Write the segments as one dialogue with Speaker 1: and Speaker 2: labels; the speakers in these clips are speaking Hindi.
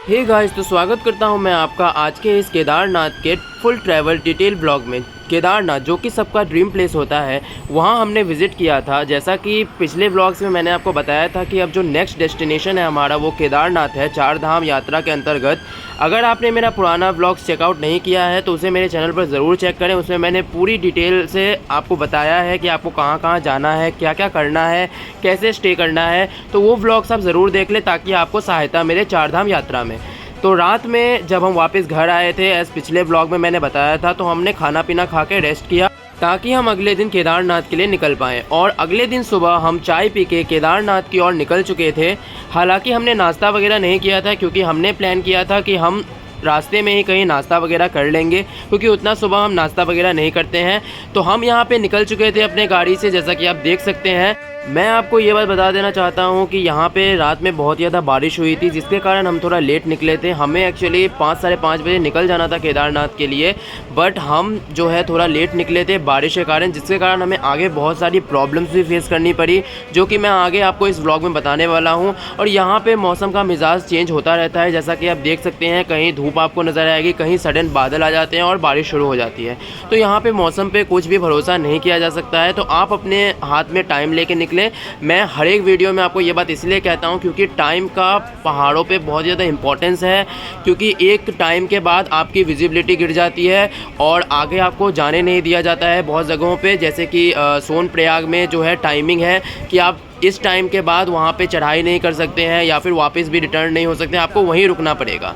Speaker 1: हे गाइस, तो स्वागत करता हूं मैं आपका आज के इस केदारनाथ के फुल ट्रैवल डिटेल ब्लॉग में। केदारनाथ जो कि सबका ड्रीम प्लेस होता है, वहां हमने विज़िट किया था। जैसा कि पिछले ब्लॉग्स में मैंने आपको बताया था कि अब जो नेक्स्ट डेस्टिनेशन है हमारा वो केदारनाथ है, 4 धाम यात्रा के अंतर्गत। अगर आपने मेरा पुराना ब्लॉग चेकआउट नहीं किया है तो उसे मेरे चैनल पर ज़रूर चेक करें। उसमें मैंने पूरी डिटेल से आपको बताया है कि आपको कहाँ कहाँ जाना है, क्या क्या करना है, कैसे स्टे करना है। तो वो ब्लॉग्स आप ज़रूर देख लें ताकि आपको सहायता मिले 4 धाम यात्रा में। तो रात में जब हम वापस घर आए थे, एज पिछले ब्लॉग में मैंने बताया था, तो हमने खाना पीना खा के रेस्ट किया ताकि हम अगले दिन केदारनाथ के लिए निकल पाएँ। और अगले दिन सुबह हम चाय पी के केदारनाथ की ओर निकल चुके थे। हालांकि हमने नाश्ता वगैरह नहीं किया था क्योंकि हमने प्लान किया था कि हम रास्ते में ही कहीं नाश्ता वगैरह कर लेंगे, क्योंकि उतना सुबह हम नाश्ता वगैरह नहीं करते हैं। तो हम यहाँ पे निकल चुके थे अपने गाड़ी से, जैसा कि आप देख सकते हैं। मैं आपको ये बात बता देना चाहता हूँ कि यहाँ पे रात में बहुत ज़्यादा बारिश हुई थी, जिसके कारण हम थोड़ा लेट निकले थे। हमें एक्चुअली 5 साढ़े 5 बजे निकल जाना था केदारनाथ के लिए, बट हम जो है थोड़ा लेट निकले थे बारिश के कारण, जिसके कारण हमें आगे बहुत सारी प्रॉब्लम्स भी फेस करनी पड़ी, जो कि मैं आगे आपको इस व्लॉग में बताने वाला हूँ। और यहाँ पर मौसम का मिजाज चेंज होता रहता है, जैसा कि आप देख सकते हैं। कहीं धूप आपको नज़र आएगी, कहीं सडन बादल आ जाते हैं और बारिश शुरू हो जाती है। तो यहाँ पर मौसम पर कुछ भी भरोसा नहीं किया जा सकता है। तो आप अपने हाथ में टाइम लेके निकले। मैं हर एक वीडियो में आपको ये बात इसलिए कहता हूँ क्योंकि टाइम का पहाड़ों पे बहुत ज़्यादा इंपॉर्टेंस है, क्योंकि एक टाइम के बाद आपकी विजिबिलिटी गिर जाती है और आगे आपको जाने नहीं दिया जाता है बहुत जगहों पे। जैसे कि सोनप्रयाग में जो है टाइमिंग है कि आप इस टाइम के बाद वहाँ पे चढ़ाई नहीं कर सकते हैं या फिर वापस भी रिटर्न नहीं हो सकते, आपको वहीं रुकना पड़ेगा।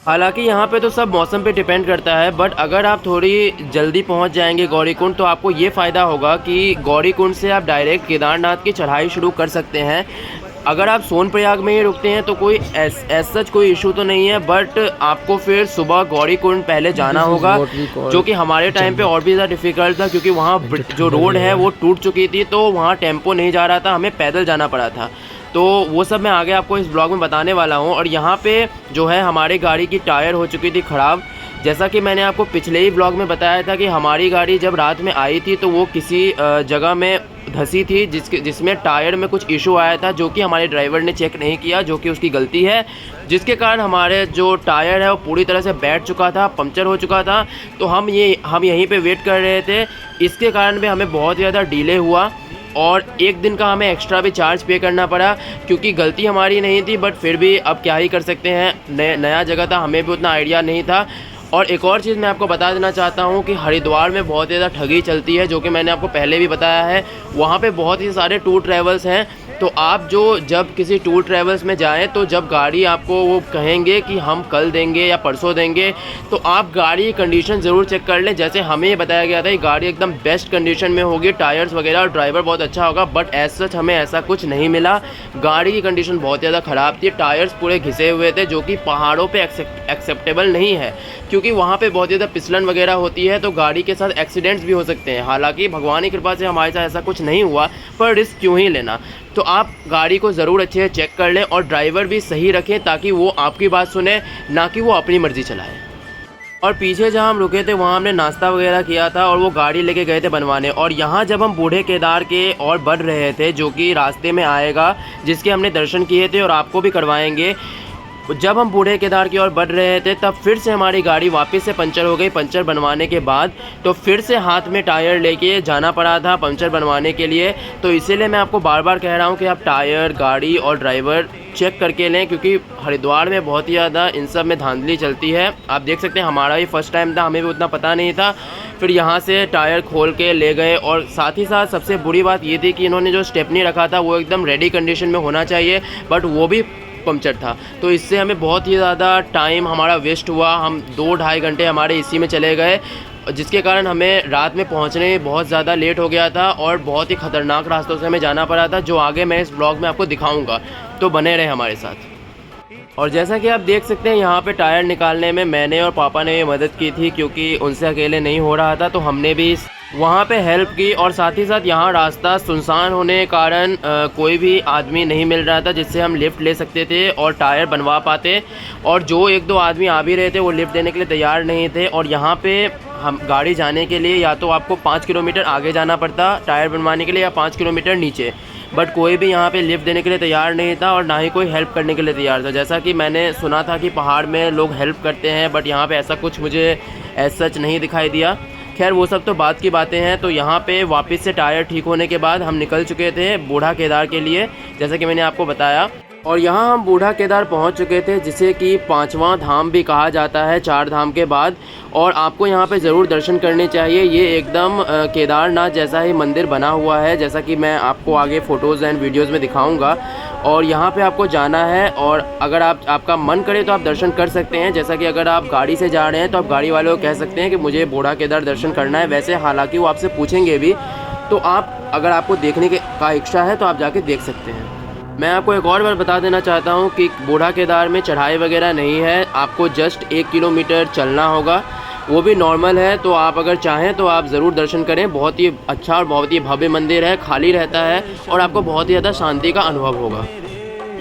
Speaker 1: हालांकि यहाँ पे तो सब मौसम पे डिपेंड करता है, बट अगर आप थोड़ी जल्दी पहुँच जाएंगे गौरीकुंड तो आपको ये फ़ायदा होगा कि गौरीकुंड से आप डायरेक्ट केदारनाथ की चढ़ाई शुरू कर सकते हैं। अगर आप सोनप्रयाग में ही रुकते हैं तो कोई सच कोई इशू तो नहीं है, बट आपको फिर सुबह गौरीकुंड पहले जाना होगा, जो कि हमारे टाइम पे और भी ज़्यादा डिफ़िकल्ट था, क्योंकि वहाँ जो रोड है वो टूट चुकी थी, तो वहाँ टेम्पो नहीं जा रहा था, हमें पैदल जाना पड़ा था। तो वो सब मैं आगे आपको इस ब्लॉग में बताने वाला हूँ। और यहाँ पे जो है हमारी गाड़ी की टायर हो चुकी थी ख़राब। जैसा कि मैंने आपको पिछले ही ब्लॉग में बताया था कि हमारी गाड़ी जब रात में आई थी तो वो किसी जगह में धंसी थी, जिसमें टायर में कुछ इशू आया था, जो कि हमारे ड्राइवर ने चेक नहीं किया, जो कि उसकी गलती है, जिसके कारण हमारे जो टायर है वो पूरी तरह से बैठ चुका था, पंक्चर हो चुका था। तो हम यहीं पे वेट कर रहे थे। इसके कारण भी हमें बहुत ज़्यादा डिले हुआ और एक दिन का हमें एक्स्ट्रा भी चार्ज पे करना पड़ा, क्योंकि गलती हमारी नहीं थी, बट फिर भी अब क्या ही कर सकते हैं। नया जगह था, हमें भी उतना आइडिया नहीं था। और एक और चीज़ मैं आपको बता देना चाहता हूँ कि हरिद्वार में बहुत ज़्यादा ठगी चलती है, जो कि मैंने आपको पहले भी बताया है। वहाँ पे बहुत ही सारे टूर ट्रैवल्स हैं। तो आप जब किसी टूर ट्रैवल्स में जाएं, तो जब गाड़ी आपको वो कहेंगे कि हम कल देंगे या परसों देंगे, तो आप गाड़ी की कंडीशन ज़रूर चेक कर लें। जैसे हमें ये बताया गया था कि गाड़ी एकदम बेस्ट कंडीशन में होगी, टायर्स वगैरह, और ड्राइवर बहुत अच्छा होगा, बट एज सच हमें ऐसा कुछ नहीं मिला। गाड़ी की कंडीशन बहुत ज़्यादा ख़राब थी, टायर्स पूरे घिसे हुए थे, जो कि पहाड़ों पर एक्सेप्टेबल नहीं है, क्योंकि वहाँ पे बहुत ज़्यादा फिसलन वगैरह होती है, तो गाड़ी के साथ एक्सीडेंट्स भी हो सकते हैं। हालांकि भगवान की कृपा से हमारे साथ ऐसा कुछ नहीं हुआ, पर रिस्क क्यों ही लेना। तो आप गाड़ी को ज़रूर अच्छे से चेक कर लें और ड्राइवर भी सही रखें, ताकि वो आपकी बात सुने, ना कि वो अपनी मर्ज़ी चलाए। और पीछे जहाँ हम रुके थे वहाँ हमने नाश्ता वगैरह किया था और वो गाड़ी लेके गए थे बनवाने। और यहाँ जब हम बूढ़े केदार के और बढ़ रहे थे, जो कि रास्ते में आएगा, जिसके हमने दर्शन किए थे और आपको भी करवाएंगे, जब हम बूढ़े केदार की ओर बढ़ रहे थे तब फिर से हमारी गाड़ी वापस से पंचर हो गई। पंचर बनवाने के बाद तो फिर से हाथ में टायर लेके जाना पड़ा था पंचर बनवाने के लिए। तो इसीलिए मैं आपको बार बार कह रहा हूँ कि आप टायर, गाड़ी और ड्राइवर चेक करके लें, क्योंकि हरिद्वार में बहुत ही ज़्यादा इन सब में धांधली चलती है। आप देख सकते हैं, हमारा ही फर्स्ट टाइम था, हमें भी उतना पता नहीं था। फिर यहाँ से टायर खोल के ले गए, और साथ ही साथ सबसे बुरी बात ये थी कि इन्होंने जो स्टेपनी रखा था वो एकदम रेडी कंडीशन में होना चाहिए, बट वो भी पंक्चर था। तो इससे हमें बहुत ही ज़्यादा टाइम हमारा वेस्ट हुआ। हम 2-2.5 घंटे हमारे इसी में चले गए, जिसके कारण हमें रात में पहुंचने में बहुत ज़्यादा लेट हो गया था और बहुत ही ख़तरनाक रास्तों से हमें जाना पड़ा था, जो आगे मैं इस ब्लॉग में आपको दिखाऊंगा। तो बने रहे हमारे साथ। और जैसा कि आप देख सकते हैं, यहाँ पे टायर निकालने में मैंने और पापा ने मदद की थी, क्योंकि उनसे अकेले नहीं हो रहा था, तो हमने भी वहाँ पे हेल्प की। और साथ ही साथ यहाँ रास्ता सुनसान होने के कारण कोई भी आदमी नहीं मिल रहा था जिससे हम लिफ्ट ले सकते थे और टायर बनवा पाते। और जो 1-2 आदमी आ भी रहे थे वो लिफ्ट देने के लिए तैयार नहीं थे। और यहाँ पे हम गाड़ी जाने के लिए या तो आपको 5 किलोमीटर आगे जाना पड़ता टायर बनवाने के लिए या 5 किलोमीटर नीचे, बट कोई भी यहाँ पे लिफ्ट देने के लिए तैयार नहीं था और ना ही कोई हेल्प करने के लिए तैयार था। जैसा कि मैंने सुना था कि पहाड़ में लोग हेल्प करते हैं, बट यहाँ पे ऐसा कुछ मुझे एज सच नहीं दिखाई दिया। खैर वो सब तो बात की बातें हैं। तो यहाँ पे वापस से टायर ठीक होने के बाद हम निकल चुके थे बूढ़ा केदार के लिए, जैसा कि मैंने आपको बताया। और यहाँ हम बूढ़ा केदार पहुँच चुके थे, जिसे कि 5वां धाम भी कहा जाता है 4 धाम के बाद। और आपको यहाँ पे ज़रूर दर्शन करने चाहिए। ये एकदम केदारनाथ जैसा ही मंदिर बना हुआ है, जैसा कि मैं आपको आगे फ़ोटोज़ एंड वीडियोज़ में दिखाऊंगा। और यहाँ पे आपको जाना है और अगर आपका मन करे तो आप दर्शन कर सकते हैं। जैसा कि अगर आप गाड़ी से जा रहे हैं तो आप गाड़ी वाले को कह सकते हैं कि मुझे बूढ़ा केदार दर्शन करना है। वैसे हालांकि वो आपसे पूछेंगे भी, तो आप अगर आपको देखने का इच्छा है तो आप जाके देख सकते हैं। मैं आपको एक और बार बता देना चाहता हूँ कि बूढ़ा केदार में चढ़ाई वगैरह नहीं है, आपको जस्ट 1 किलोमीटर चलना होगा, वो भी नॉर्मल है। तो आप अगर चाहें तो आप ज़रूर दर्शन करें। बहुत ही अच्छा और बहुत ही भव्य मंदिर है, खाली रहता है और आपको बहुत ही ज़्यादा शांति का अनुभव होगा।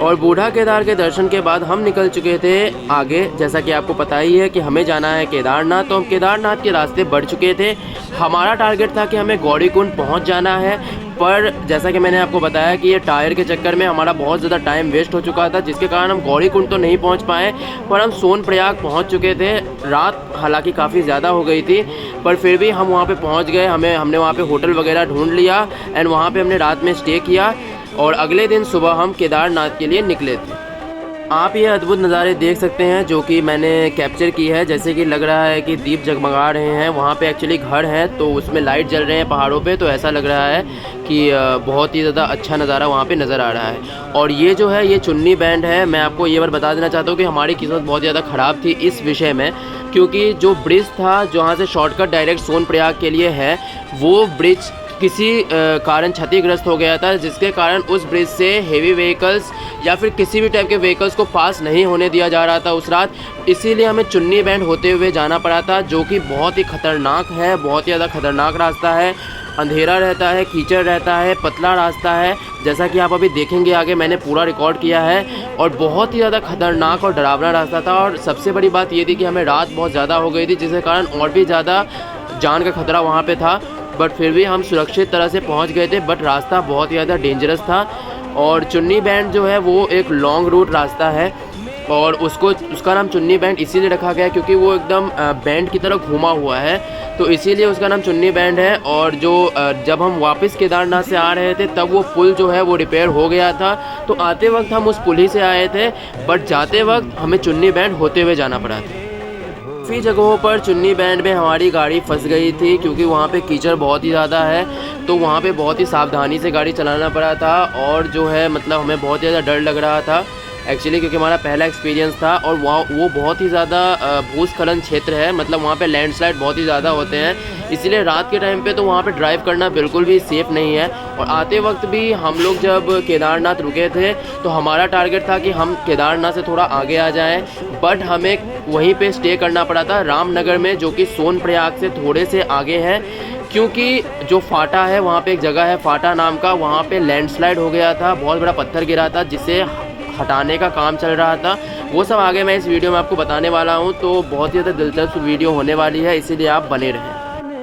Speaker 1: और बूढ़ा केदार के दर्शन के बाद हम निकल चुके थे आगे। जैसा कि आपको पता ही है कि हमें जाना है केदारनाथ, तो हम केदारनाथ के रास्ते बढ़ चुके थे। हमारा टारगेट था कि हमें गौरीकुंड पहुंच जाना है, पर जैसा कि मैंने आपको बताया कि ये टायर के चक्कर में हमारा बहुत ज़्यादा टाइम वेस्ट हो चुका था, जिसके कारण हम गौरीकुंड तो नहीं पहुंच पाए, पर हम सोनप्रयाग पहुंच चुके थे। रात हालांकि काफ़ी ज़्यादा हो गई थी, पर फिर भी हम वहां पे पहुंच गए। हमने वहां पे होटल वगैरह ढूंढ लिया एंड वहां पे हमने रात में स्टे किया और अगले दिन सुबह हम केदारनाथ के लिए निकले थे। आप ये अद्भुत नज़ारे देख सकते हैं जो कि मैंने कैप्चर की है। जैसे कि लग रहा है कि दीप जगमगा रहे हैं, वहाँ पे एक्चुअली घर है तो उसमें लाइट जल रहे हैं पहाड़ों पे, तो ऐसा लग रहा है कि बहुत ही ज़्यादा अच्छा नज़ारा वहाँ पे नज़र आ रहा है। और ये जो है ये चुन्नी बैंड है। मैं आपको ये बार बता देना चाहता हूँ कि हमारी किस्मत बहुत ज़्यादा ख़राब थी इस विषय में, क्योंकि जो ब्रिज था जहाँ से शॉर्टकट डायरेक्ट सोनप्रयाग के लिए है, वो ब्रिज किसी कारण क्षतिग्रस्त हो गया था, जिसके कारण उस ब्रिज से हेवी व्हीकल्स या फिर किसी भी टाइप के व्हीकल्स को पास नहीं होने दिया जा रहा था उस रात। इसीलिए हमें चुन्नी बैंड होते हुए जाना पड़ा था, जो कि बहुत ही ख़तरनाक है, बहुत ही ज़्यादा ख़तरनाक रास्ता है। अंधेरा रहता है, कीचड़ रहता है, पतला रास्ता है, जैसा कि आप अभी देखेंगे आगे मैंने पूरा रिकॉर्ड किया है। और बहुत ही ज़्यादा ख़तरनाक और डरावना रास्ता था। और सबसे बड़ी बात ये थी कि हमें रात बहुत ज़्यादा हो गई थी, जिसके कारण और भी ज़्यादा जान का खतरा वहाँ पे था। बट फिर भी हम सुरक्षित तरह से पहुंच गए थे, बट रास्ता बहुत ही ज़्यादा डेंजरस था। और चुन्नी बैंड जो है वो एक लॉन्ग रूट रास्ता है और उसका नाम चुन्नी बैंड इसीलिए रखा गया क्योंकि वो एकदम बैंड की तरह घूमा हुआ है, तो इसीलिए उसका नाम चुन्नी बैंड है। और जब हम वापस केदारनाथ से आ रहे थे तब वो पुल जो है वो रिपेयर हो गया था, तो आते वक्त हम उस पुल ही से आए थे, बट जाते वक्त हमें चुन्नी बैंड होते हुए जाना पड़ा था। काफ़ी जगहों पर चुन्नी बैंड में हमारी गाड़ी फंस गई थी, क्योंकि वहाँ पे कीचड़ बहुत ही ज़्यादा है, तो वहाँ पे बहुत ही सावधानी से गाड़ी चलाना पड़ा था। और जो है मतलब हमें बहुत ज़्यादा डर लग रहा था एक्चुअली, क्योंकि हमारा पहला एक्सपीरियंस था। और वो बहुत ही ज़्यादा भूस्खलन क्षेत्र है, मतलब वहाँ पे लैंडस्लाइड बहुत ही ज़्यादा होते हैं, इसीलिए रात के टाइम पे तो वहाँ पे ड्राइव करना बिल्कुल भी सेफ़ नहीं है। और आते वक्त भी हम लोग जब केदारनाथ रुके थे तो हमारा टारगेट था कि हम केदारनाथ से थोड़ा आगे आ जाएं, बट हमें वहीं पे स्टे करना पड़ा था रामनगर में, जो कि सोनप्रयाग से थोड़े से आगे है। क्योंकि जो फाटा है वहाँ पे एक जगह है फाटा नाम का, वहाँ पे लैंडस्लाइड हो गया था, बहुत बड़ा पत्थर गिरा था जिसे हटाने का काम चल रहा था। वो सब आगे मैं इस वीडियो में आपको बताने वाला हूँ, तो बहुत ही ज़्यादा दिलचस्प वीडियो होने वाली है, इसीलिए आप बने रहें।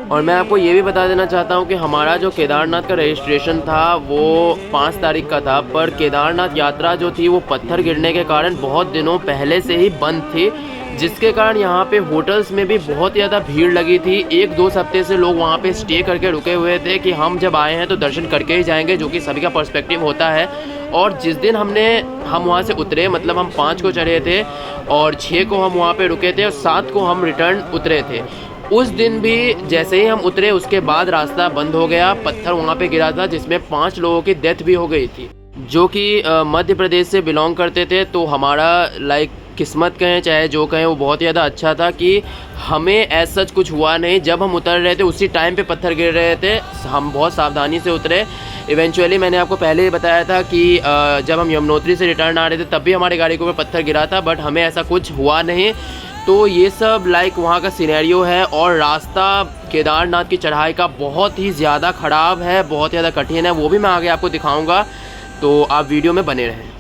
Speaker 1: और मैं आपको ये भी बता देना चाहता हूँ कि हमारा जो केदारनाथ का रजिस्ट्रेशन था वो 5 तारीख का था, पर केदारनाथ यात्रा जो थी वो पत्थर गिरने के कारण बहुत दिनों पहले से ही बंद थी, जिसके कारण यहाँ पे होटल्स में भी बहुत ज़्यादा भीड़ लगी थी। 1-2 हफ्ते से लोग वहाँ पे स्टे करके रुके हुए थे कि हम जब आए हैं तो दर्शन करके ही जाएंगे, जो कि सभी का पर्सपेक्टिव होता है। और जिस दिन हम वहाँ से उतरे, मतलब हम 5 को चढ़े थे और 6 को हम वहाँ पे रुके थे और 7 को हम रिटर्न उतरे थे। उस दिन भी जैसे ही हम उतरे उसके बाद रास्ता बंद हो गया, पत्थर वहाँ पे गिरा था जिसमें 5 लोगों की डेथ भी हो गई थी, जो कि मध्य प्रदेश से बिलोंग करते थे। तो हमारा किस्मत कहें चाहे जो कहें वो बहुत ही ज़्यादा अच्छा था कि हमें ऐसा सच कुछ हुआ नहीं। जब हम उतर रहे थे उसी टाइम पे पत्थर गिर रहे थे, हम बहुत सावधानी से उतरे। इवेंचुअली मैंने आपको पहले ही बताया था कि जब हम यमुनोत्री से रिटर्न आ रहे थे तब भी हमारी गाड़ी के ऊपर पत्थर गिरा था, बट हमें ऐसा कुछ हुआ नहीं। तो ये सब वहाँ का सिनेरियो है। और रास्ता केदारनाथ की चढ़ाई का बहुत ही ज़्यादा ख़राब है, बहुत ज़्यादा कठिन है, वो भी मैं आगे आपको दिखाऊंगा, तो आप वीडियो में बने रहें।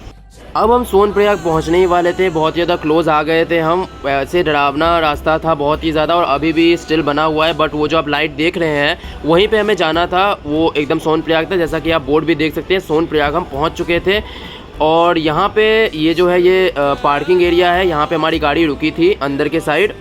Speaker 1: अब हम सोनप्रयाग पहुंचने ही वाले थे, बहुत ज़्यादा क्लोज़ आ गए थे हम। वैसे डरावना रास्ता था बहुत ही ज़्यादा और अभी भी स्टिल बना हुआ है, बट वो जो आप लाइट देख रहे हैं वहीं पे हमें जाना था, वो एकदम सोनप्रयाग था। जैसा कि आप बोर्ड भी देख सकते हैं, सोनप्रयाग हम पहुंच चुके थे। और यहाँ पे ये जो है ये पार्किंग एरिया है, यहाँ पे हमारी गाड़ी रुकी थी अंदर के साइड।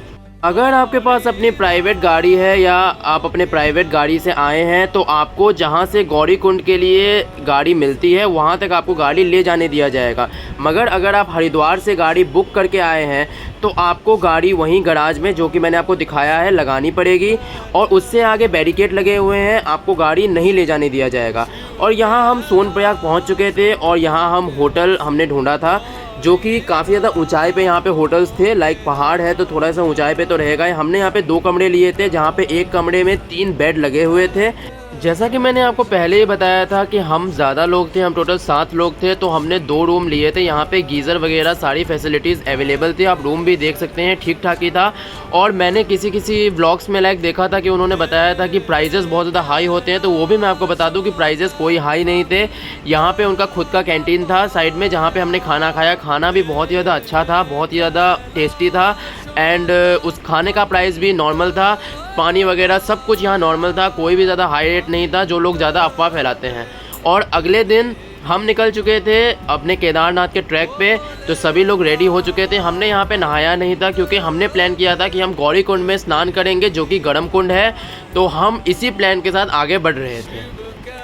Speaker 1: अगर आपके पास अपनी प्राइवेट गाड़ी है या आप अपने प्राइवेट गाड़ी से आए हैं तो आपको जहां से गौरीकुंड के लिए गाड़ी मिलती है वहां तक आपको गाड़ी ले जाने दिया जाएगा। मगर अगर आप हरिद्वार से गाड़ी बुक करके आए हैं तो आपको गाड़ी वहीं गराज में, जो कि मैंने आपको दिखाया है, लगानी पड़ेगी। और उससे आगे बैरिकेड लगे हुए हैं, आपको गाड़ी नहीं ले जाने दिया जाएगा। और यहाँ हम सोनप्रयाग पहुँच चुके थे और यहाँ हम होटल हमने ढूंढा था, जो कि काफ़ी ज़्यादा ऊंचाई पे यहाँ पे होटल्स थे। लाइक पहाड़ है तो थोड़ा सा ऊंचाई पे तो रहेगा ही। हमने यहाँ पे 2 कमरे लिए थे, जहाँ पे एक कमरे में 3 बेड लगे हुए थे। जैसा कि मैंने आपको पहले ही बताया था कि हम ज़्यादा लोग थे, हम टोटल 7 लोग थे, तो हमने 2 रूम लिए थे। यहाँ पे गीज़र वगैरह सारी फैसिलिटीज़ अवेलेबल थी, आप रूम भी देख सकते हैं, ठीक ठाक ही था। और मैंने किसी व्लॉग्स में लाइक देखा था कि उन्होंने बताया था कि प्राइजेस बहुत ज़्यादा हाई होते हैं, तो वो भी मैं आपको बता दूं कि प्राइजेस कोई हाई नहीं थे। यहाँ पे उनका खुद का कैंटीन था साइड में, जहाँ पे हमने खाना खाया। खाना भी बहुत ही ज़्यादा अच्छा था, बहुत ही ज़्यादा टेस्टी था। एंड उस खाने का प्राइस भी नॉर्मल था, पानी वगैरह सब कुछ यहाँ नॉर्मल था, कोई भी ज़्यादा हाई रेट नहीं था जो लोग ज़्यादा अफवाह फैलाते हैं। और अगले दिन हम निकल चुके थे अपने केदारनाथ के ट्रैक पे, तो सभी लोग रेडी हो चुके थे। हमने यहाँ पे नहाया नहीं था क्योंकि हमने प्लान किया था कि हम गौरीकुंड में स्नान करेंगे, जो कि गर्म कुंड है। तो हम इसी प्लान के साथ आगे बढ़ रहे थे।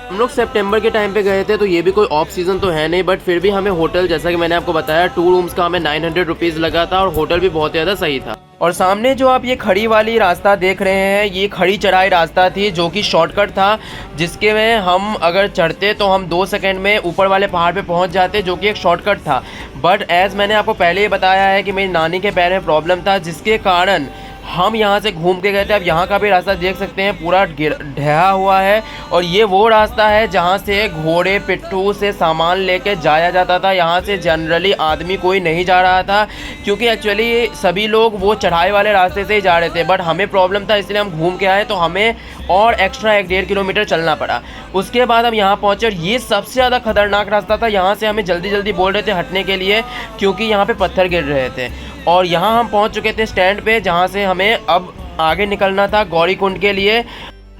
Speaker 1: हम लोग सितंबर के टाइम पे गए थे, तो ये भी कोई ऑफ सीज़न तो है नहीं, बट फिर भी हमें होटल, जैसा कि मैंने आपको बताया, 2 रूम्स का हमें 900 रुपीज़ लगा था और होटल भी बहुत ज़्यादा सही था। और सामने जो आप ये खड़ी वाली रास्ता देख रहे हैं, ये खड़ी चढ़ाई रास्ता थी, जो कि शॉर्टकट था, जिसके में हम अगर चढ़ते तो हम 2 सेकंड में ऊपर वाले पहाड़ पे पहुंच जाते, जो कि एक शॉर्टकट था। बट एज़ मैंने आपको पहले ही बताया है कि मेरी नानी के पैर में प्रॉब्लम था, जिसके कारण हम यहाँ से घूम के गए थे। अब यहाँ का भी रास्ता देख सकते हैं, पूरा ढहा हुआ है। और ये वो रास्ता है जहाँ से घोड़े पिट्ठू से सामान लेके जाया जाता था। यहाँ से जनरली आदमी कोई नहीं जा रहा था, क्योंकि एक्चुअली सभी लोग वो चढ़ाई वाले रास्ते से ही जा रहे थे। बट हमें प्रॉब्लम था, इसलिए हम घूम के आए, तो हमें और एक्स्ट्रा 1-1.5 किलोमीटर चलना पड़ा। उसके बाद हम यहाँ पहुँचे और ये सबसे ज़्यादा खतरनाक रास्ता था। यहाँ से हमें जल्दी जल्दी बोल रहे थे हटने के लिए, क्योंकि यहाँ पे पत्थर गिर रहे थे। और यहाँ हम पहुँच चुके थे स्टैंड पे, जहाँ से हमें अब आगे निकलना था गौरीकुंड के लिए।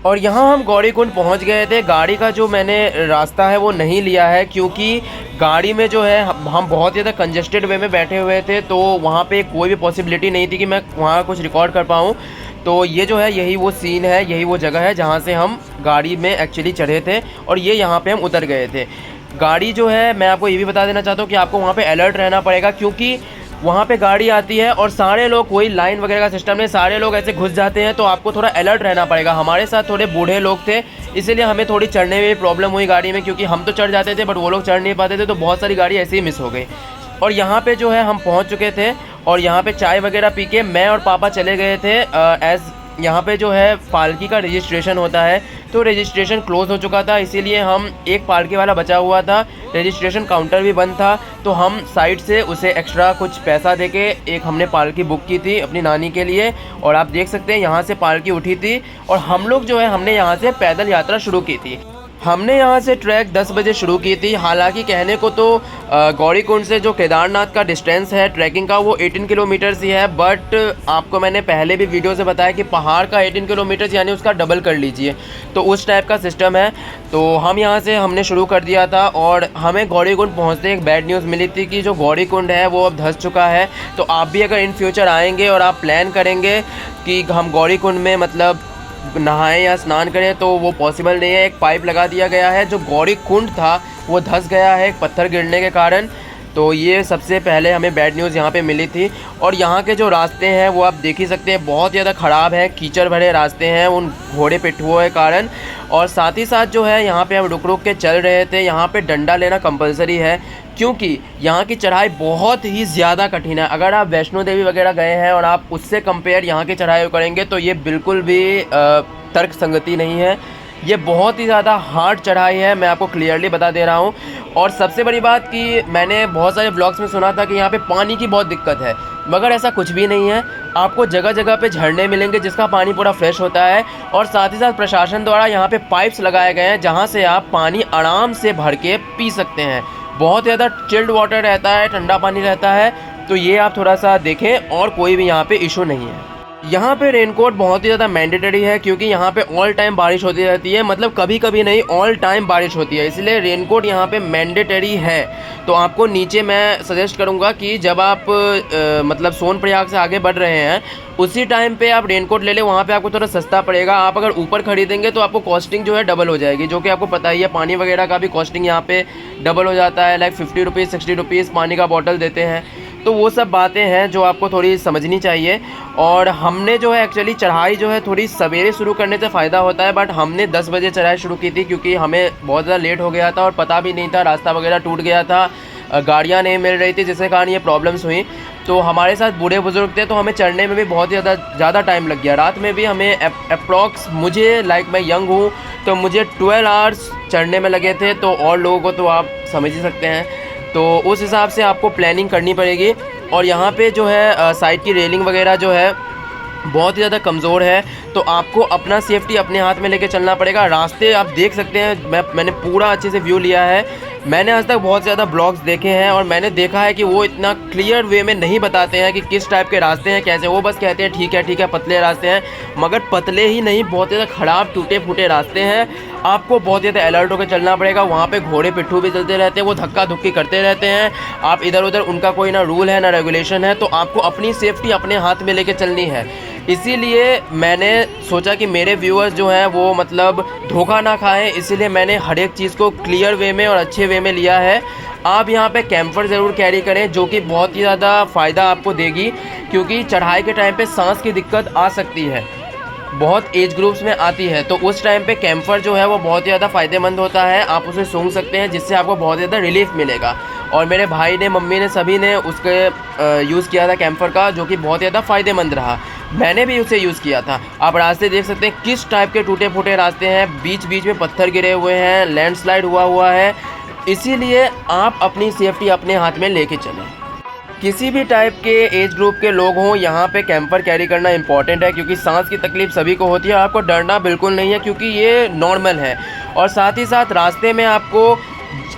Speaker 1: और यहाँ हम गौरीकुंड पहुँच गए थे। गाड़ी का जो मैंने रास्ता है वो नहीं लिया है, क्योंकि गाड़ी में जो है हम बहुत ज़्यादा कंजेस्टेड वे में बैठे हुए थे, तो वहाँ पे कोई भी पॉसिबिलिटी नहीं थी कि मैं वहाँ कुछ रिकॉर्ड कर पाऊँ। तो ये जो है यही वो सीन है, यही वो जगह है जहाँ से हम गाड़ी में एक्चुअली चढ़े थे और ये यहाँ पे हम उतर गए थे। गाड़ी जो है, मैं आपको ये भी बता देना चाहता हूँ कि आपको वहाँ पे अलर्ट रहना पड़ेगा, क्योंकि वहाँ पे गाड़ी आती है और सारे लोग, कोई लाइन वगैरह का सिस्टम नहीं, सारे लोग ऐसे घुस जाते हैं, तो आपको थोड़ा अलर्ट रहना पड़ेगा। हमारे साथ थोड़े बूढ़े लोग थे, इसीलिए हमें थोड़ी चढ़ने में भी प्रॉब्लम हुई गाड़ी में, क्योंकि हम तो चढ़ जाते थे बट वो लोग चढ़ नहीं पाते थे, तो बहुत सारी गाड़ी ऐसे ही मिस हो गई। और यहाँ पे जो है हम पहुँच चुके थे और यहाँ पे चाय वगैरह पी के मैं और पापा चले गए थे। एज़ यहाँ पे जो है पालकी का रजिस्ट्रेशन होता है, तो रजिस्ट्रेशन क्लोज़ हो चुका था, इसीलिए हम एक पालकी वाला बचा हुआ था, रजिस्ट्रेशन काउंटर भी बंद था, तो हम साइड से उसे एक्स्ट्रा कुछ पैसा देके एक हमने पालकी बुक की थी अपनी नानी के लिए। और आप देख सकते हैं यहाँ से पालकी उठी थी और हम लोग जो है हमने यहाँ से पैदल यात्रा शुरू की थी। हमने यहाँ से ट्रैक 10 बजे शुरू की थी। हालांकि कहने को तो गौरीकुंड से जो केदारनाथ का डिस्टेंस है ट्रैकिंग का वो 18 किलोमीटर्स ही है, बट आपको मैंने पहले भी वीडियो से बताया कि पहाड़ का 18 किलोमीटर्स यानी उसका डबल कर लीजिए, तो उस टाइप का सिस्टम है। तो हम यहाँ से हमने शुरू कर दिया था और हमें गौरीकुंड पहुँचते एक बैड न्यूज़ मिली थी कि जो गौरीकुंड है वो अब धंस चुका है। तो आप भी अगर इन फ्यूचर आएँगे और आप प्लान करेंगे कि हम गौरीकुंड में मतलब नहाएं या स्नान करें, तो वो पॉसिबल नहीं है। एक पाइप लगा दिया गया है, जो गौरीकुंड था वो धंस गया है एक पत्थर गिरने के कारण। तो ये सबसे पहले हमें बैड न्यूज़ यहाँ पे मिली थी। और यहाँ के जो रास्ते हैं वो आप देख ही सकते हैं, बहुत ज़्यादा ख़राब है, कीचड़ भरे रास्ते हैं उन घोड़े पिट्ठुओं के कारण। और साथ ही साथ जो है यहाँ पे हम रुक रुक के चल रहे थे। यहाँ पे डंडा लेना कंपलसरी है, क्योंकि यहाँ की चढ़ाई बहुत ही ज़्यादा कठिन है। अगर आप वैष्णो देवी वगैरह गए हैं और आप उससे कंपेयर यहाँ की चढ़ाई करेंगे तो ये बिल्कुल भी तर्क संगति नहीं है। ये बहुत ही ज़्यादा हार्ड चढ़ाई है, मैं आपको क्लियरली बता दे रहा हूँ। और सबसे बड़ी बात कि मैंने बहुत सारे ब्लॉग्स में सुना था कि यहाँ पे पानी की बहुत दिक्कत है, मगर ऐसा कुछ भी नहीं है। आपको जगह जगह पे झरने मिलेंगे जिसका पानी पूरा फ्रेश होता है। और साथ ही साथ प्रशासन द्वारा यहाँ पे पाइप्स लगाए गए हैं, जहाँ से आप पानी आराम से भर के पी सकते हैं। बहुत ज़्यादा चिल्ड वाटर रहता है, ठंडा पानी रहता है, तो ये आप थोड़ा सा देखें और कोई भी यहाँ पे इशू नहीं है। यहाँ पे रेनकोट बहुत ही ज़्यादा मैंडेटरी है क्योंकि यहाँ पे ऑल टाइम बारिश होती रहती है, मतलब कभी कभी नहीं, ऑल टाइम बारिश होती है, इसलिए रेनकोट यहाँ पे मैंडेटरी है। तो आपको नीचे मैं सजेस्ट करूँगा कि जब आप मतलब सोनप्रयाग से आगे बढ़ रहे हैं उसी टाइम पे आप रेनकोट ले लें, वहाँ पे आपको थोड़ा सस्ता पड़ेगा। आप अगर ऊपर खरीदेंगे तो आपको कॉस्टिंग जो है डबल हो जाएगी, जो कि आपको पता ही है, पानी वगैरह का भी कॉस्टिंग यहाँ पे डबल हो जाता है, लाइक 50 रुपीज़ 60 रुपीज़ पानी का बॉटल देते हैं। तो वो सब बातें हैं जो आपको थोड़ी समझनी चाहिए। और हमने जो है एक्चुअली चढ़ाई जो है थोड़ी सवेरे शुरू करने से फ़ायदा होता है, बट हमने 10 बजे चढ़ाई शुरू की थी क्योंकि हमें बहुत ज़्यादा लेट हो गया था और पता भी नहीं था, रास्ता वगैरह टूट गया था, गाड़ियाँ नहीं मिल रही थी, जिसके कारण ये प्रॉब्लम्स हुई। तो हमारे साथ बूढ़े बुजुर्ग थे तो हमें चढ़ने में भी बहुत ज़्यादा टाइम लग गया। रात में भी हमें अप्रॉक्स, मुझे लाइक मैं यंग हूँ तो मुझे 12 आवर्स चढ़ने में लगे थे, तो और लोगों को तो आप समझ ही सकते हैं। तो उस हिसाब से आपको प्लानिंग करनी पड़ेगी। और यहाँ पे जो है साइड की रेलिंग वगैरह जो है बहुत ही ज़्यादा कमज़ोर है, तो आपको अपना सेफ्टी अपने हाथ में लेके चलना पड़ेगा। रास्ते आप देख सकते हैं, मैंने पूरा अच्छे से व्यू लिया है। मैंने आज तक बहुत ज़्यादा ब्लॉग्स देखे हैं और मैंने देखा है कि वो इतना क्लियर वे में नहीं बताते हैं कि किस टाइप के रास्ते हैं, कैसे। वो बस कहते हैं ठीक है पतले रास्ते हैं, मगर पतले ही नहीं, बहुत ज़्यादा ख़राब टूटे फूटे रास्ते हैं। आपको बहुत ज़्यादा अलर्ट होकर चलना पड़ेगा। वहाँ पे घोड़े पिट्ठू भी चलते रहते हैं, वो धक्का धुक्की करते रहते हैं। आप इधर उधर, उनका कोई ना रूल है ना रेगुलेशन है, तो आपको अपनी सेफ्टी अपने हाथ में लेके चलनी है। इसीलिए मैंने सोचा कि मेरे व्यूअर्स जो हैं वो मतलब धोखा ना खाएं, इसीलिए मैंने हर एक चीज़ को क्लियर वे में और अच्छे वे में लिया है। आप यहाँ पे कैंपर ज़रूर कैरी करें, जो कि बहुत ही ज़्यादा फ़ायदा आपको देगी, क्योंकि चढ़ाई के टाइम पे सांस की दिक्कत आ सकती है, बहुत एज ग्रुप्स में आती है। तो उस टाइम पे कैंपर जो है वो बहुत ही ज़्यादा फ़ायदेमंद होता है, आप उसे सूंघ सकते हैं, जिससे आपको बहुत ज़्यादा रिलीफ मिलेगा। और मेरे भाई ने, मम्मी ने, सभी ने उसके यूज़ किया था कैंपर का, जो कि बहुत ज़्यादा फ़ायदेमंद रहा। मैंने भी उसे यूज़ किया था। आप रास्ते देख सकते हैं किस टाइप के टूटे फूटे रास्ते हैं, बीच बीच में पत्थर गिरे हुए हैं, लैंडस्लाइड हुआ है। इसीलिए आप अपनी सेफ्टी अपने हाथ में लेके चलें। किसी भी टाइप के एज ग्रुप के लोग हों, यहाँ पे कैंपर कैरी करना इंपॉर्टेंट है, क्योंकि सांस की तकलीफ़ सभी को होती है। आपको डरना बिल्कुल नहीं है, क्योंकि ये नॉर्मल है। और साथ ही साथ रास्ते में आपको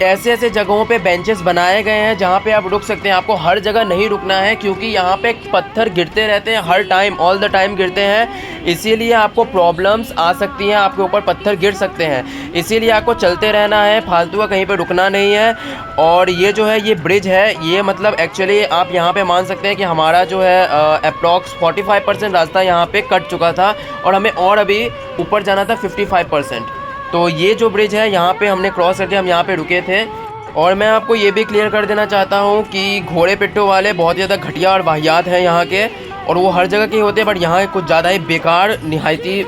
Speaker 1: ऐसे ऐसे जगहों पे बेंचेस बनाए गए हैं जहाँ पे आप रुक सकते हैं। आपको हर जगह नहीं रुकना है, क्योंकि यहाँ पे पत्थर गिरते रहते हैं, हर टाइम, ऑल द टाइम गिरते हैं। इसीलिए आपको प्रॉब्लम्स आ सकती हैं, आपके ऊपर पत्थर गिर सकते हैं। इसीलिए आपको चलते रहना है, फालतू का कहीं पे रुकना नहीं है। और ये जो है, ये ब्रिज है, ये मतलब एक्चुअली आप यहाँ पे मान सकते हैं कि हमारा जो है अप्रॉक्स 45% रास्ता यहाँ पे कट चुका था और हमें और अभी ऊपर जाना था 55%। तो ये जो ब्रिज है, यहाँ पे हमने क्रॉस करके हम यहाँ पे रुके थे। और मैं आपको ये भी क्लियर कर देना चाहता हूँ कि घोड़े पिट्ठू वाले बहुत ज़्यादा घटिया और वाहियात हैं यहाँ के, और वो हर जगह के होते हैं, बट यहाँ कुछ ज़्यादा ही बेकार निहायती,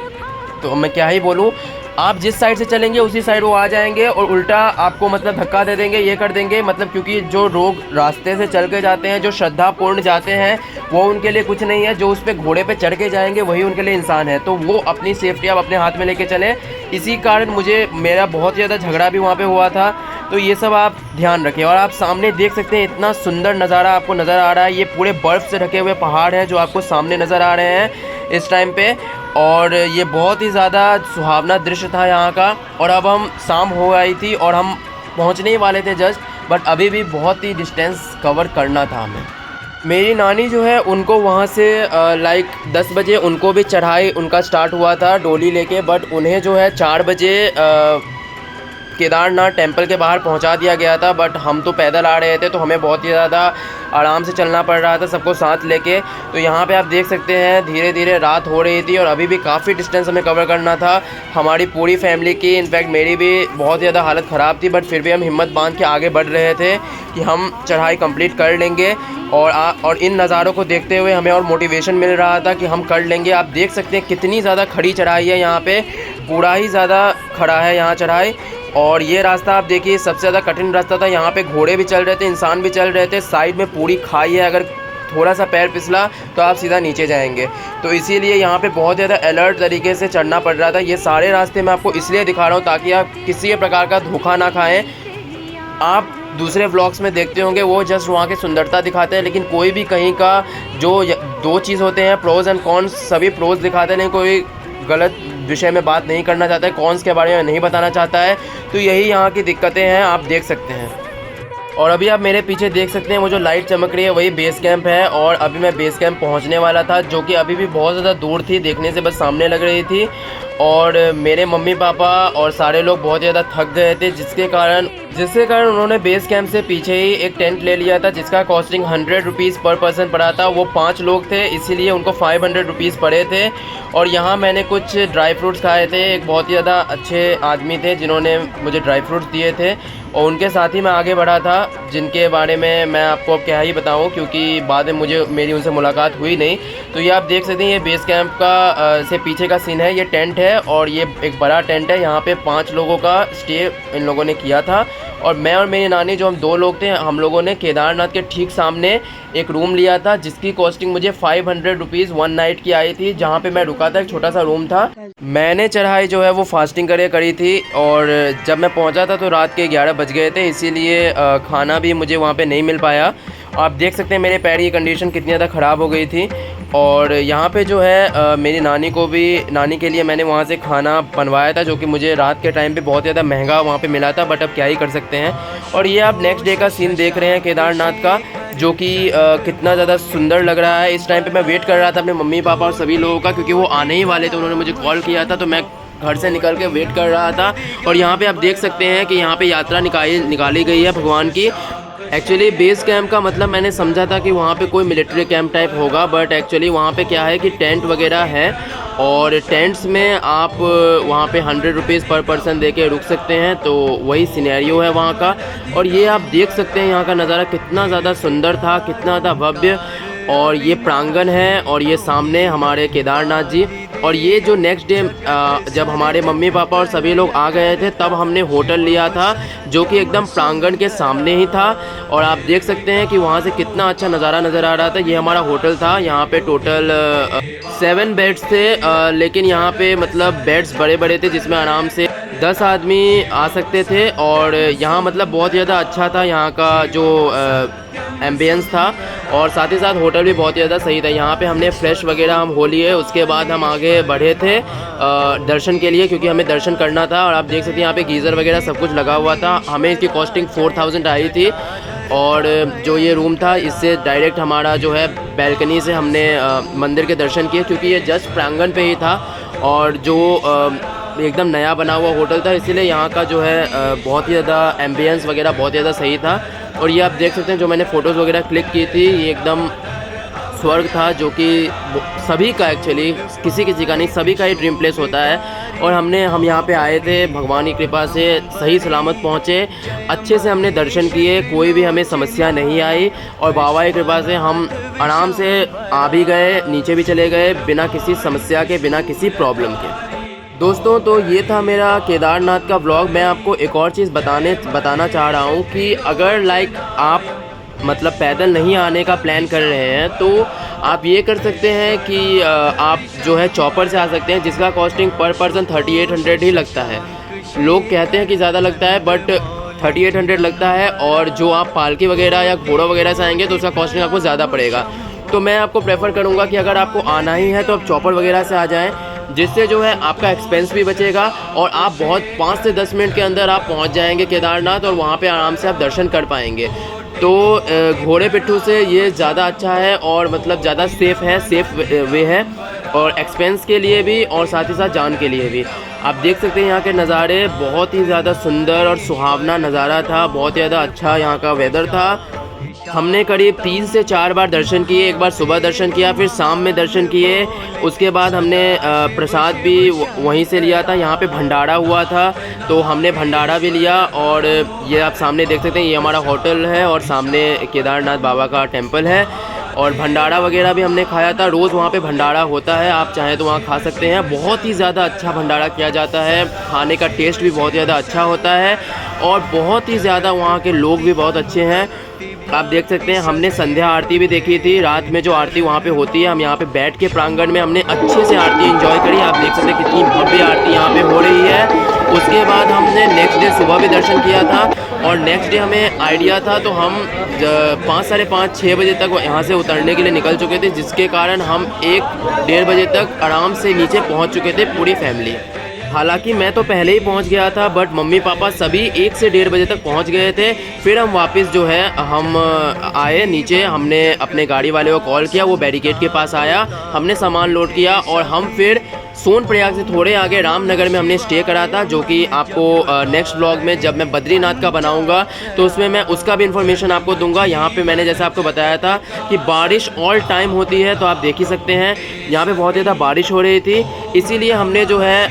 Speaker 1: तो मैं क्या ही बोलूँ। आप जिस साइड से चलेंगे उसी साइड वो आ जाएंगे और उल्टा आपको मतलब धक्का दे देंगे, ये कर देंगे। मतलब क्योंकि जो लोग रास्ते से चल के जाते हैं, जो श्रद्धापूर्ण जाते हैं, वो उनके लिए कुछ नहीं है। जो उस पर घोड़े पे चढ़ के जाएंगे वही उनके लिए इंसान है। तो वो अपनी सेफ्टी आप अपने हाथ में लेके चलें। इसी कारण मेरा बहुत ज़्यादा झगड़ा भी वहाँ पे हुआ था। तो ये सब आप ध्यान रखें। और आप सामने देख सकते हैं, इतना सुंदर नज़ारा आपको नज़र आ रहा है। ये पूरे बर्फ़ से ढके हुए पहाड़ हैं जो आपको सामने नज़र आ रहे हैं इस टाइम पे। और ये बहुत ही ज़्यादा सुहावना दृश्य था यहाँ का। और अब हम शाम हो गई थी और हम पहुँचने ही वाले थे जस्ट, बट अभी भी बहुत ही डिस्टेंस कवर करना था हमें। मेरी नानी जो है, उनको वहाँ से लाइक 10 बजे उनको भी चढ़ाई उनका स्टार्ट हुआ था डोली लेके, बट उन्हें जो है 4 बजे केदारनाथ टेंपल के बाहर पहुंचा दिया गया था। बट हम तो पैदल आ रहे थे, तो हमें बहुत ही ज़्यादा आराम से चलना पड़ रहा था सबको साथ लेके। तो यहाँ पे आप देख सकते हैं धीरे धीरे रात हो रही थी और अभी भी काफ़ी डिस्टेंस हमें कवर करना था, हमारी पूरी फैमिली की। इनफैक्ट मेरी भी बहुत ज़्यादा हालत ख़राब थी, बट फिर भी हम हिम्मत बांध के आगे बढ़ रहे थे कि हम चढ़ाई कंप्लीट कर लेंगे। और इन नज़ारों को देखते हुए हमें और मोटिवेशन मिल रहा था कि हम कर लेंगे। आप देख सकते हैं कितनी ज़्यादा खड़ी चढ़ाई है, यहाँ पे पूरा ही ज़्यादा खड़ा है यहाँ चढ़ाई। और ये रास्ता आप देखिए, सबसे ज़्यादा कठिन रास्ता था। यहाँ पे घोड़े भी चल रहे थे, इंसान भी चल रहे थे, साइड में पूरी खाई है, अगर थोड़ा सा पैर फिसला तो आप सीधा नीचे जाएंगे। तो इसीलिए यहाँ पे बहुत ज़्यादा अलर्ट तरीके से चढ़ना पड़ रहा था। ये सारे रास्ते मैं आपको इसलिए दिखा रहा हूँ ताकि आप किसी प्रकार का धोखा ना खाएँ। आप दूसरे व्लॉग्स में देखते होंगे वो जस्ट वहाँ की सुंदरता दिखाते हैं, लेकिन कोई भी कहीं का जो दो चीज़ होते हैं, प्रोज़ एंड कॉन्स, सभी प्रोज़ दिखाते हैं, लेकिन कोई गलत विषय में बात नहीं करना चाहता है, कॉन्स के बारे में नहीं बताना चाहता है। तो यही यहाँ की दिक्कतें हैं, आप देख सकते हैं। और अभी आप मेरे पीछे देख सकते हैं वो जो लाइट चमक रही है वही बेस कैंप है। और अभी मैं बेस कैंप पहुंचने वाला था, जो कि अभी भी बहुत ज़्यादा दूर थी, देखने से बस सामने लग रही थी। और मेरे मम्मी पापा और सारे लोग बहुत ज़्यादा थक गए थे, जिसके कारण उन्होंने बेस कैंप से पीछे ही एक टेंट ले लिया था, जिसका कॉस्टिंग 100 रुपीज़ पर पर्सन पड़ा था। वो 5 लोग थे, इसीलिए उनको 500 रुपीज़ पड़े थे। और यहाँ मैंने कुछ ड्राई फ्रूट्स खाए थे। एक बहुत ही ज़्यादा अच्छे आदमी थे जिन्होंने मुझे ड्राई फ्रूट्स दिए थे, और उनके साथ ही मैं आगे बढ़ा था, जिनके बारे में मैं आपको अब क्या ही बताऊं, क्योंकि बाद में मेरी उनसे मुलाकात हुई नहीं। तो ये आप देख सकते हैं, ये बेस कैंप का से पीछे का सीन है। ये टेंट है और ये एक बड़ा टेंट है। यहाँ पे 5 लोगों का स्टे इन लोगों ने किया था। और मैं और मेरी नानी, जो हम 2 लोग थे, हम लोगों ने केदारनाथ के ठीक सामने एक रूम लिया था, जिसकी कॉस्टिंग मुझे 500 रुपीज़ 1 नाइट की आई थी। जहाँ पे मैं रुका था, एक छोटा सा रूम था। मैंने चढ़ाई जो है वो फास्टिंग करी थी, और जब मैं पहुँचा था तो रात के 11 बज गए थे, इसीलिए खाना भी मुझे वहाँ पे नहीं मिल पाया। आप देख सकते हैं मेरे पैर की कंडीशन कितनी ज़्यादा ख़राब हो गई थी। और यहाँ पे जो है मेरी नानी के लिए मैंने वहाँ से खाना बनवाया था, जो कि मुझे रात के टाइम पे बहुत ज़्यादा महंगा वहाँ पे मिला था, बट अब क्या ही कर सकते हैं। और ये आप नेक्स्ट डे का सीन देख रहे हैं केदारनाथ का, जो कि कितना ज़्यादा सुंदर लग रहा है। इस टाइम पे मैं वेट कर रहा था अपने मम्मी पापा और सभी लोगों का, क्योंकि वो आने ही वाले थे। उन्होंने मुझे कॉल किया था, तो मैं घर से निकल के वेट कर रहा था। और यहाँ पे आप देख सकते हैं कि यहाँ पे यात्रा निकाली गई है भगवान की। एक्चुअली बेस कैंप का मतलब मैंने समझा था कि वहाँ पे कोई मिलिट्री कैंप टाइप होगा, बट एक्चुअली वहाँ पे क्या है कि टेंट वगैरह है, और टेंट्स में आप वहाँ पे 100 रुपीज़ पर पर्सन दे के रुक सकते हैं। तो वही सिनेरियो है वहाँ का। और ये आप देख सकते हैं यहाँ का नज़ारा कितना ज़्यादा सुंदर था, कितना ज़्यादा भव्य। और ये प्रांगण है, और ये सामने हमारे केदारनाथ जी। और ये जो नेक्स्ट डे जब हमारे मम्मी पापा और सभी लोग आ गए थे, तब हमने होटल लिया था, जो कि एकदम प्रांगण के सामने ही था। और आप देख सकते हैं कि वहाँ से कितना अच्छा नज़ारा नज़र आ रहा था। ये हमारा होटल था। यहाँ पे टोटल 7 बेड्स थे, लेकिन यहाँ पे मतलब बेड्स बड़े बड़े थे, जिसमें आराम से 10 आदमी आ सकते थे। और यहाँ मतलब बहुत ज़्यादा अच्छा था यहाँ का जो एम्बियंस था, और साथ ही साथ होटल भी बहुत ज़्यादा सही था। यहाँ पे हमने फ्रेश वगैरह हम हो लिए, उसके बाद हम आगे बढ़े थे दर्शन के लिए, क्योंकि हमें दर्शन करना था। और आप देख सकते हैं यहाँ पे गीज़र वगैरह सब कुछ लगा हुआ था। हमें इसकी कॉस्टिंग 4000 आई थी। और जो ये रूम था, इससे डायरेक्ट हमारा जो है बैल्कनी से हमने मंदिर के दर्शन किए, क्योंकि ये जस्ट प्रांगण पे ही था, और जो एकदम नया बना हुआ होटल था, इसीलिए यहाँ का जो है बहुत ही ज़्यादा एम्बियंस वगैरह बहुत ज़्यादा सही था। और ये आप देख सकते हैं जो मैंने फ़ोटोज़ वगैरह क्लिक की थी, ये एकदम स्वर्ग था, जो कि सभी का एक्चुअली किसी का नहीं, सभी का ही ड्रीम प्लेस होता है। और हम यहाँ पे आए थे, भगवान की कृपा से सही सलामत पहुँचे, अच्छे से हमने दर्शन किए, कोई भी हमें समस्या नहीं आई। और बाबा की कृपा से हम आराम से आ भी गए, नीचे भी चले गए, बिना किसी समस्या के, बिना किसी प्रॉब्लम के। दोस्तों, तो ये था मेरा केदारनाथ का व्लॉग। मैं आपको एक और चीज़ बताना चाह रहा हूँ कि अगर आप मतलब पैदल नहीं आने का प्लान कर रहे हैं, तो आप ये कर सकते हैं कि आप जो है चॉपर से आ सकते हैं, जिसका कॉस्टिंग पर पर्सन 3800 ही लगता है। लोग कहते हैं कि ज़्यादा लगता है, बट 3800 लगता है। और जो आप पालकी वगैरह या घोड़ा वगैरह से आएंगे तो उसका कॉस्टिंग आपको ज़्यादा पड़ेगा। तो मैं आपको प्रेफर करूँगा कि अगर आपको आना ही है तो आप चॉपर वगैरह से आ जाएँ, जिससे जो है आपका एक्सपेंस भी बचेगा, और आप 5 से 10 मिनट के अंदर आप पहुंच जाएंगे केदारनाथ, और वहां पे आराम से आप दर्शन कर पाएंगे। तो घोड़े पिट्ठू से ये ज़्यादा अच्छा है, और मतलब ज़्यादा सेफ़ वे है, और एक्सपेंस के लिए भी और साथ ही साथ जान के लिए भी। आप देख सकते हैं यहाँ के नज़ारे, बहुत ही ज़्यादा सुंदर और सुहावना नज़ारा था, बहुत ज़्यादा अच्छा यहाँ का वेदर था। हमने करीब 3 से 4 बार दर्शन किए। एक बार सुबह दर्शन किया, फिर शाम में दर्शन किए। उसके बाद हमने प्रसाद भी वहीं से लिया था। यहाँ पे भंडारा हुआ था, तो हमने भंडारा भी लिया। और ये आप सामने देख सकते हैं, ये हमारा होटल है, और सामने केदारनाथ बाबा का टेम्पल है। और भंडारा वगैरह भी हमने खाया था। रोज़ वहाँ पे भंडारा होता है, आप चाहें तो वहाँ खा सकते हैं। बहुत ही ज़्यादा अच्छा भंडारा किया जाता है, खाने का टेस्ट भी बहुत ज़्यादा अच्छा होता है, और बहुत ही ज़्यादा वहाँ के लोग भी बहुत अच्छे हैं। आप देख सकते हैं, हमने संध्या आरती भी देखी थी। रात में जो आरती वहाँ पे होती है, हम यहाँ पे बैठ के प्रांगण में हमने अच्छे से आरती एंजॉय करी। आप देख सकते हैं कितनी भव्य आरती यहाँ पे हो रही है। उसके बाद हमने नेक्स्ट डे सुबह भी दर्शन किया था, और नेक्स्ट डे हमें आइडिया था, तो हम 5, साढ़े 5, 6 बजे तक यहाँ से उतरने के लिए निकल चुके थे, जिसके कारण हम 1, 1:30 बजे तक आराम से नीचे पहुँच चुके थे पूरी फैमिली। हालांकि मैं तो पहले ही पहुंच गया था, बट मम्मी पापा सभी 1 से 1:30 बजे तक पहुंच गए थे। फिर हम वापस जो है हम आए नीचे, हमने अपने गाड़ी वाले को कॉल किया, वो बैरिकेड के पास आया, हमने सामान लोड किया और हम फिर सोनप्रयाग से थोड़े आगे रामनगर में हमने स्टे करा था, जो कि आपको नेक्स्ट ब्लॉग में जब मैं बद्रीनाथ का बनाऊंगा तो उसमें मैं उसका भी इन्फॉर्मेशन आपको दूंगा। यहाँ पे मैंने जैसे आपको बताया था कि बारिश ऑल टाइम होती है, तो आप देख ही सकते हैं यहाँ पे बहुत ज़्यादा बारिश हो रही थी, इसीलिए हमने जो है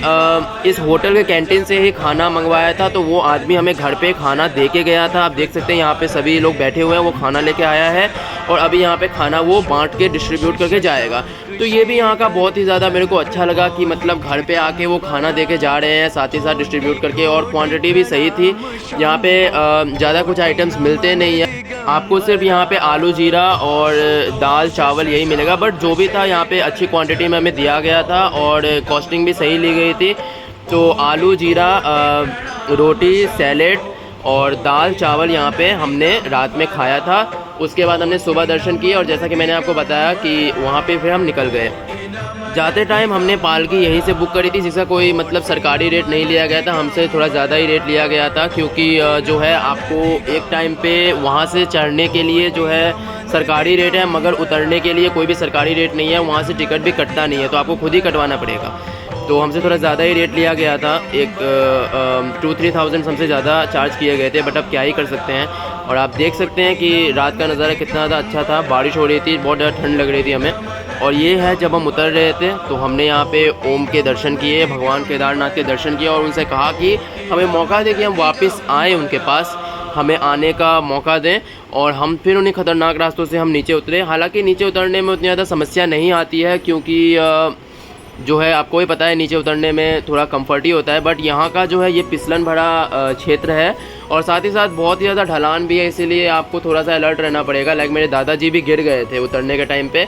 Speaker 1: इस होटल के कैंटीन से ही खाना मंगवाया था। तो वो आदमी हमें घर पे खाना दे के गया था। आप देख सकते हैं यहाँ पे सभी लोग बैठे हुए हैं, वो खाना लेके आया है और अभी यहाँ पे खाना वो बांट के डिस्ट्रीब्यूट करके जाएगा। तो ये भी यहाँ का बहुत ही ज़्यादा मेरे को अच्छा लगा कि मतलब घर पे आके वो खाना दे के जा रहे हैं, साथ ही साथ डिस्ट्रीब्यूट करके, और क्वांटिटी भी सही थी। यहाँ पे ज़्यादा कुछ आइटम्स मिलते नहीं हैं, आपको सिर्फ यहाँ पे आलू जीरा और दाल चावल यही मिलेगा, बट जो भी था यहाँ पे अच्छी क्वांटिटी में हमें दिया गया था और कॉस्टिंग भी सही ली गई थी। तो आलू जीरा, रोटी, सैलेड और दाल चावल यहाँ पे हमने रात में खाया था। उसके बाद हमने सुबह दर्शन किए और जैसा कि मैंने आपको बताया कि वहाँ पे फिर हम निकल गए। जाते टाइम हमने पालकी यहीं से बुक करी थी, जिसका कोई मतलब सरकारी रेट नहीं लिया गया था, हमसे थोड़ा ज़्यादा ही रेट लिया गया था, क्योंकि जो है आपको एक टाइम पे वहाँ से चढ़ने के लिए जो है सरकारी रेट है, मगर उतरने के लिए कोई भी सरकारी रेट नहीं है, वहाँ से टिकट भी कटता नहीं है, तो आपको खुद ही कटवाना पड़ेगा। तो हमसे थोड़ा ज़्यादा ही रेट लिया गया था, एक 2-3 थाउजेंड हमसे ज़्यादा चार्ज किए गए थे, बट अब क्या ही कर सकते हैं। और आप देख सकते हैं कि रात का नज़ारा कितना ज़्यादा अच्छा था, बारिश हो रही थी, बहुत ज़्यादा ठंड लग रही थी हमें। और ये है जब हम उतर रहे थे तो हमने यहाँ पे ओम के दर्शन किए, भगवान केदारनाथ के दर्शन किए और उनसे कहा कि हमें मौका दें कि हम वापस आएँ उनके पास, हमें आने का मौका दें। और हम फिर उन्हीं ख़तरनाक रास्तों से हम नीचे उतरे। हालांकि नीचे उतरने में उतनी ज़्यादा समस्या नहीं आती है, क्योंकि जो है आपको भी पता है नीचे उतरने में थोड़ा कंफर्ट ही होता है, बट यहाँ का जो है ये फिसलन भरा क्षेत्र है और साथ ही साथ बहुत ही ज़्यादा ढलान भी है, इसीलिए आपको थोड़ा सा अलर्ट रहना पड़ेगा। लाइक मेरे दादाजी भी गिर गए थे उतरने के टाइम पे,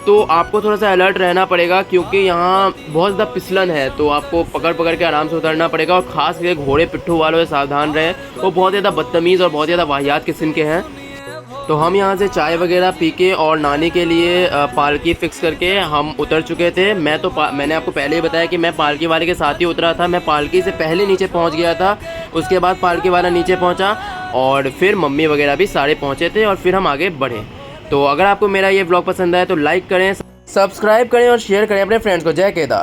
Speaker 1: तो आपको थोड़ा सा अलर्ट रहना पड़ेगा, क्योंकि यहाँ बहुत ज़्यादा फिसलन है, तो आपको पकड़ पकड़ के आराम से उतरना पड़ेगा। और ख़ास करके घोड़े पिट्ठू वालों से सावधान रहें, वो बहुत ज़्यादा बदतमीज़ और बहुत ज़्यादा वाहियात किस्म के हैं। तो हम यहाँ से चाय वगैरह पी के और नानी के लिए पालकी फ़िक्स करके हम उतर चुके थे। मैंने आपको पहले ही बताया कि मैं पालकी वाले के साथ ही उतरा था, मैं पालकी से पहले नीचे पहुँच गया था, उसके बाद पालकी वाला नीचे पहुँचा और फिर मम्मी वगैरह भी सारे पहुँचे थे और फिर हम आगे बढ़े। तो अगर आपको मेरा ये ब्लॉग पसंद आए तो लाइक करें, सब्सक्राइब करें और शेयर करें अपने फ्रेंड्स को। जय केदार।